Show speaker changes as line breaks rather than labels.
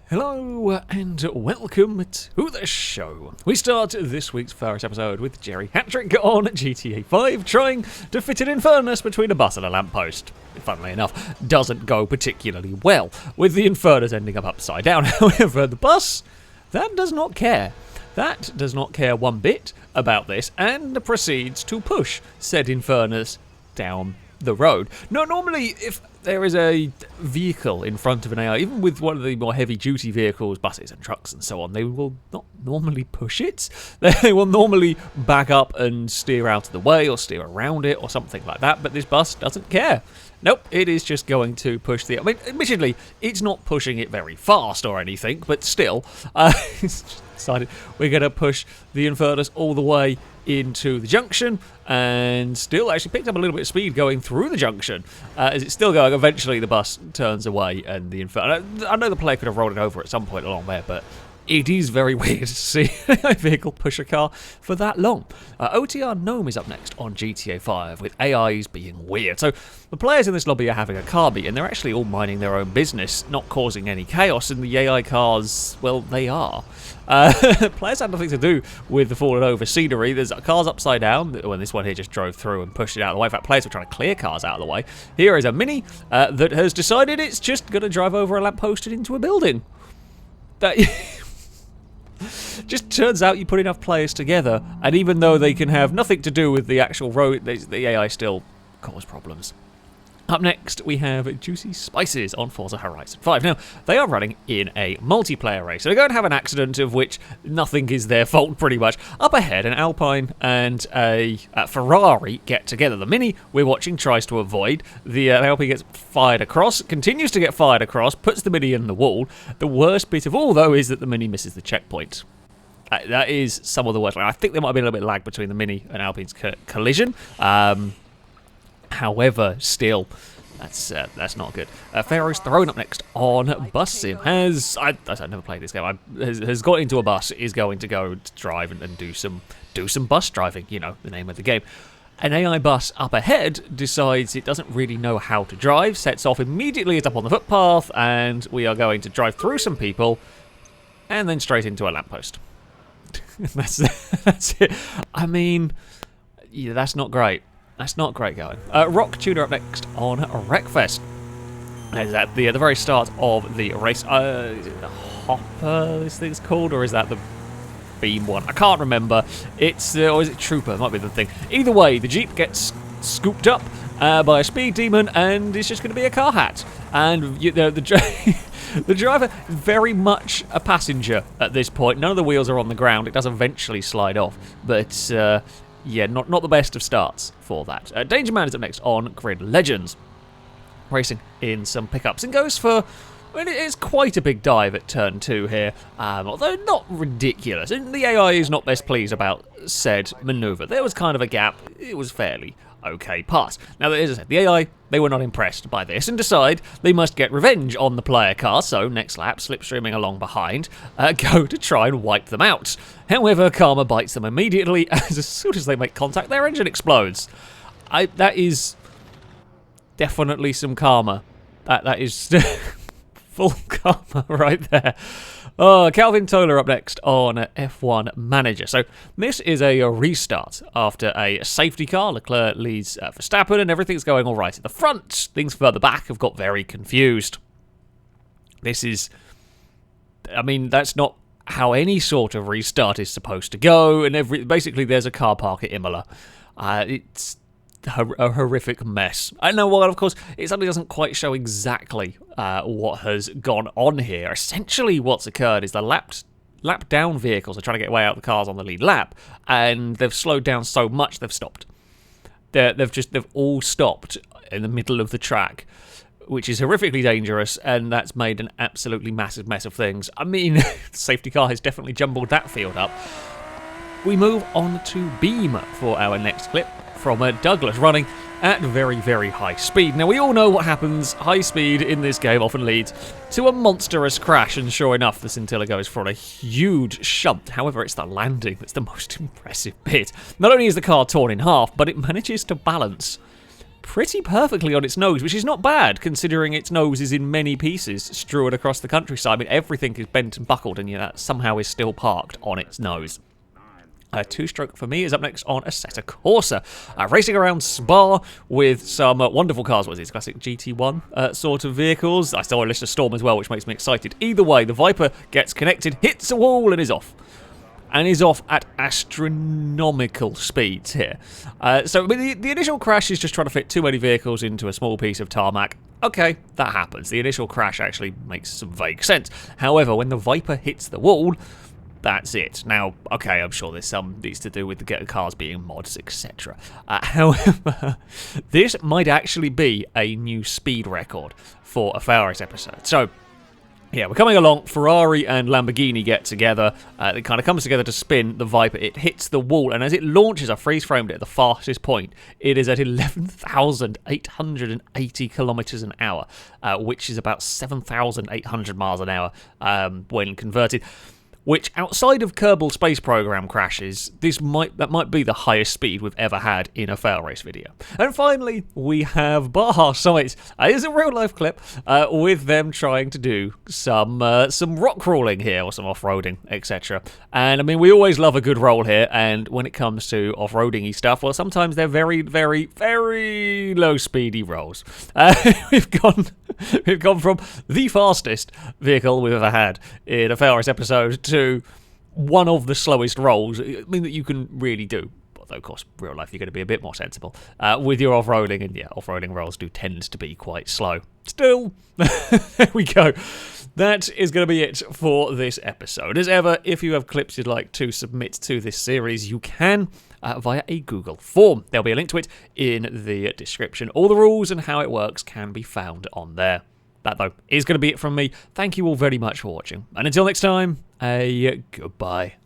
Hello and welcome to the show. We start this week's FailRace episode with Jerry Hattrick on GTA 5 trying to fit an Infernus between a bus and a lamppost. Funnily enough, doesn't go particularly well, with the Infernus ending up upside down. However, the bus, that does not care. That does not care one bit about this and proceeds to push said Infernus down the road. No, normally if there is a vehicle in front of an AI, even with one of the more heavy-duty vehicles, buses and trucks and so on, they will not normally push it. They will normally back up and steer out of the way or steer around it or something like that, but this bus doesn't care. Nope, it is just going to push the... I mean, admittedly, it's not pushing it very fast or anything, but still, it's just decided we're going to push the Infernus all the way into the junction, and still actually picked up a little bit of speed going through the junction. As it's still going, eventually the bus turns away, and the Infernus... I know the player could have rolled it over at some point along there, but it is very weird to see a vehicle push a car for that long. OTR Gnome is up next on GTA 5, with AIs being weird. So the players in this lobby are having a car beat, and they're actually all minding their own business, not causing any chaos, and the AI cars, well, they are. Players had nothing to do with the fallen over scenery. There's cars upside down, when this one here just drove through and pushed it out of the way. In fact, players were trying to clear cars out of the way. Here is a Mini that has decided it's just going to drive over a lamppost and into a building. That... Just turns out you put enough players together, and even though they can have nothing to do with the actual road, the AI still cause problems. Up next, we have Juicy Spices on Forza Horizon 5. Now, they are running in a multiplayer race. So they're going to have an accident of which nothing is their fault, pretty much. Up ahead, an Alpine and a Ferrari get together. The Mini, we're watching, tries to avoid. The Alpine gets fired across, continues to get fired across, puts the Mini in the wall. The worst bit of all, though, is that the Mini misses the checkpoint. That is some of the worst. I think there might have been a little bit of lag between the Mini and Alpine's collision. However, still, that's not good. FailRace thrown up next on Bus Sim I've never played this game. Has got into a bus, is going to go to drive and do some bus driving. You know the name of the game. An AI bus up ahead decides it doesn't really know how to drive, sets off immediately. It's up on the footpath, and we are going to drive through some people, and then straight into a lamppost. That's it. I mean, yeah, that's not great. That's not great going. Rock Tuner up next on Wreckfest. Is that the very start of the race? Is it the Hopper this thing's called, or is that the Beam one? I can't remember. It's or is it Trooper? It might be the thing. Either way, the Jeep gets scooped up by a speed demon, and it's just going to be a car hat. And the driver is very much a passenger at this point. None of the wheels are on the ground. It does eventually slide off, but yeah, not the best of starts for that. Danger Man is up next on Grid Legends, racing in some pickups and goes for... I mean, it's quite a big dive at turn 2 here, although not ridiculous. And the AI is not best pleased about said manoeuvre. There was kind of a gap. It was fairly okay pass. Now, as I said, the AI, they were not impressed by this and decide they must get revenge on the player car, so next lap, slipstreaming along behind, go to try and wipe them out. However, karma bites them immediately, as soon as they make contact, their engine explodes. That is definitely some karma. That is full karma right there. Calvin Toller up next on F1 Manager. So this is a restart after a safety car. Leclerc leads Verstappen and everything's going all right at the front. Things further back have got very confused. This is... I mean, that's not how any sort of restart is supposed to go. And basically there's a car park at Imola. It's a horrific mess. I know, well, of course, it suddenly doesn't quite show exactly what has gone on here. Essentially, what's occurred is the lap down vehicles are trying to get away out of the cars on the lead lap, and they've slowed down so much they've stopped. They've all stopped in the middle of the track, which is horrifically dangerous, and that's made an absolutely massive mess of things. I mean, the safety car has definitely jumbled that field up. We move on to Beam for our next clip from Douglas, running at very, very high speed. Now, we all know what happens. High speed in this game often leads to a monstrous crash, and sure enough, the Scintilla goes for a huge shunt. However, it's the landing that's the most impressive bit. Not only is the car torn in half, but it manages to balance pretty perfectly on its nose, which is not bad considering its nose is in many pieces strewn across the countryside. I mean, everything is bent and buckled, and that somehow is still parked on its nose. Two-stroke for me is up next on Assetto Corsa. Racing around Spa with some wonderful cars. What is these? Classic GT1 sort of vehicles. I saw a list of Storm as well, which makes me excited. Either way, the Viper gets connected, hits a wall, and is off. And is off at astronomical speeds here. So the initial crash is just trying to fit too many vehicles into a small piece of tarmac. Okay, that happens. The initial crash actually makes some vague sense. However, when the Viper hits the wall, that's it. Now, okay, I'm sure there's some needs to do with the cars being mods, etc. However, this might actually be a new speed record for a FailRace episode. So, yeah, we're coming along. Ferrari and Lamborghini get together. It kind of comes together to spin the Viper. It hits the wall, and as it launches, I freeze-framed it at the fastest point. It is at 11,880 kilometers an hour, which is about 7,800 miles an hour when converted. Which, outside of Kerbal Space Program crashes, that might be the highest speed we've ever had in a FailRace video. And finally, we have Baja Summit. Here's a real-life clip with them trying to do some rock crawling here, or some off-roading, etc. And, I mean, we always love a good roll here, and when it comes to off-roading-y stuff, well, sometimes they're very, very, very low-speedy rolls. We've gone from the fastest vehicle we've ever had in a FailRace episode to one of the slowest rolls, I mean, that you can really do. Although, of course, real life, you're going to be a bit more sensible with your off-roading, and yeah, off-roading rolls do tend to be quite slow. Still, there we go. That is going to be it for this episode. As ever, if you have clips you'd like to submit to this series, you can via a Google form. There'll be a link to it in the description. All the rules and how it works can be found on there. That, though, is going to be it from me. Thank you all very much for watching. And until next time, goodbye.